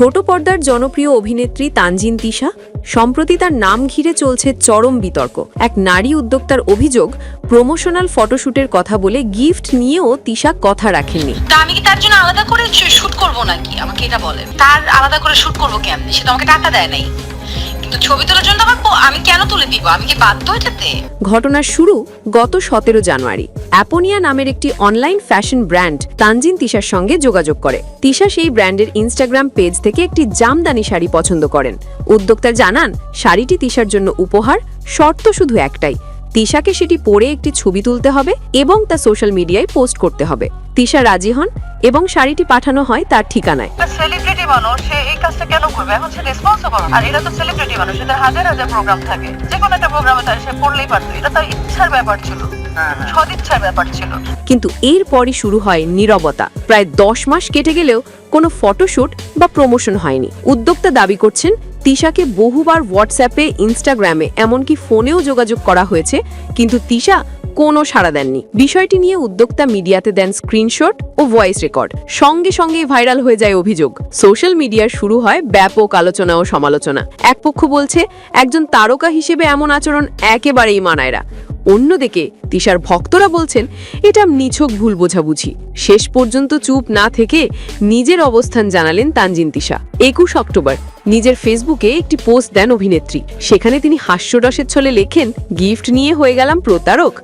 ছোট পর্দার জনপ্রিয় অভিনেত্রী তানজিন তিশা সম্প্রতি তার নাম ঘিরে চলছে চরম বিতর্ক। এক নারী উদ্যোক্তার অভিযোগ, প্রমোশনাল ফটোশুটের কথা বলে গিফট নিয়েও তিশা কথা রাখেননি। তা আমি কি তার জন্য আলাদা করে শুট করব নাকি? আমাকে এটা বলেন, তার আলাদা করে শুট করব কেমনে? সে তো আমাকে টাকা দেয় নাই, কিন্তু ছবি তোলার জন্য আমি কেন তুলে দিব? আমি কি বাধ্য এটাতে? ঘটনার শুরু গত 17 জানুয়ারি। অ্যাপোনিয়া নামের একটি অনলাইন ফ্যাশন ব্র্যান্ড তানজিন তিশার সঙ্গে যোগাযোগ করে। তিশা সেই ব্র্যান্ডের ইনস্টাগ্রাম পেজ থেকে একটি জামদানি শাড়ি পছন্দ করেন। উদ্যোক্তা জানান, শাড়িটি তিশার জন্য উপহার, শর্ত শুধু একটাই, তিশাকে সেটি পরে একটি ছবি তুলতে হবে এবং তা সোশ্যাল মিডিয়ায় পোস্ট করতে হবে। তিশা রাজি হন এবং শাড়িটি পাঠানো হয় তার ঠিকানায়। সেলিব্রিটি মানুষ, সে এই কাজটা কেন করবে? এখন সে রেসপন্সিবল, আর এরা তো সেলিব্রিটি মানুষ, এদের হাজার হাজার প্রোগ্রাম থাকে, যে কোনো একটা প্রোগ্রামে তার সে পড়লেই পারতো। এটা তার ইচ্ছার ব্যাপার ছিল, সদিচ্ছার ব্যাপার ছিল। কিন্তু এরপরই শুরু হয় নীরবতা। প্রায় 10 মাস কেটে গেলেও কোনো ফটোশুট বা প্রমোশন হয়নি। উদ্যোক্তা দাবি করছেন, তিশাকে বহুবার হোয়াটসঅ্যাপে, ইনস্টাগ্রামে, এমনকি ফোনেও যোগাযোগ করা হয়েছে, কিন্তু তিশা কোনো সাড়া দেননি। বিষয়টি নিয়ে উদ্যোক্তা মিডিয়াতে দেন স্ক্রিনশট ও ভয়েস রেকর্ড। সঙ্গে সঙ্গেই ভাইরাল হয়ে যায় অভিযোগ। সোশ্যাল মিডিয়ার শুরু হয় ব্যাপক আলোচনা ও সমালোচনা। এক পক্ষ বলছে, একজন তারকা হিসেবে এমন আচরণ একেবারেই মানায় না। অন্যদিকে তিশার ভক্তরা বলছেন, এটা নিছক ভুল বোঝাবুঝি। শেষ পর্যন্ত চুপ না থেকে নিজের অবস্থান জানালেন তানজিন তিশা। 21 অক্টোবর নিজের ফেসবুকে একটি পোস্ট দেন অভিনেত্রী। সেখানে তিনি হাস্যরসের ছলে লেখেন, গিফট নিয়ে হয়ে গেলাম প্রতারক।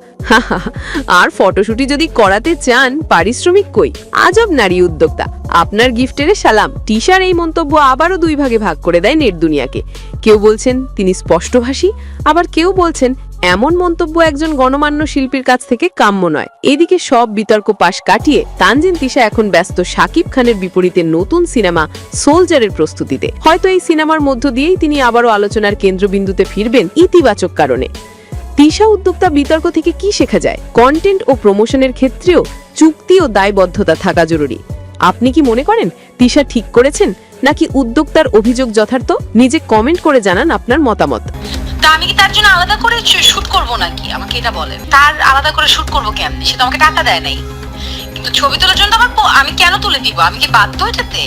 আর ফটোশুটি যদি করাতে চান, পারিশ্রমিক কই? আজব নারী উদ্যোক্তা, আপনার গিফটের সালাম। তিশার এই মন্তব্য আবারও 2 ভাগে ভাগ করে দেয় নেট দুনিয়াকে। কেউ বলছেন তিনি স্পষ্টভাষী, আবার কেউ বলছেন এমন মন্তব্য একজন গণমান্য শিল্পীর কাছ থেকে কাম্য নয়। এদিকে সব বিতর্ক পাশ কাটিয়ে তানজিন তিশা এখন ব্যস্ত শাকিব খানের বিপরীতে নতুন সিনেমা সোলজারের প্রস্তুতিতে। হয়তো এই সিনেমার মধ্য দিয়েই তিনি আবারও আলোচনার কেন্দ্রবিন্দুতে ফিরবেন ইতিবাচক কারণে। তিশা উদ্যোক্তার বিতর্ক থেকে কি শেখা যায়? কন্টেন্ট ও প্রমোশনের ক্ষেত্রেও চুক্তি ও দায়বদ্ধতা থাকা জরুরি। আপনি কি মনে করেন তিশা ঠিক করেছেন, নাকি উদ্যোক্তার অভিযোগ যথার্থ? নিজে কমেন্ট করে জানান আপনার মতামত। তা আমি কি তার জন্য আলাদা করে শুট করব নাকি? আমাকে এটা বলেন, তার আলাদা করে শুট করব কেমনে? সে তো আমাকে টাকা দেয় নাই, কিন্তু ছবি তোলার জন্য আমি কেন তুলে দিব? আমি কি বাধ্য এটাতে?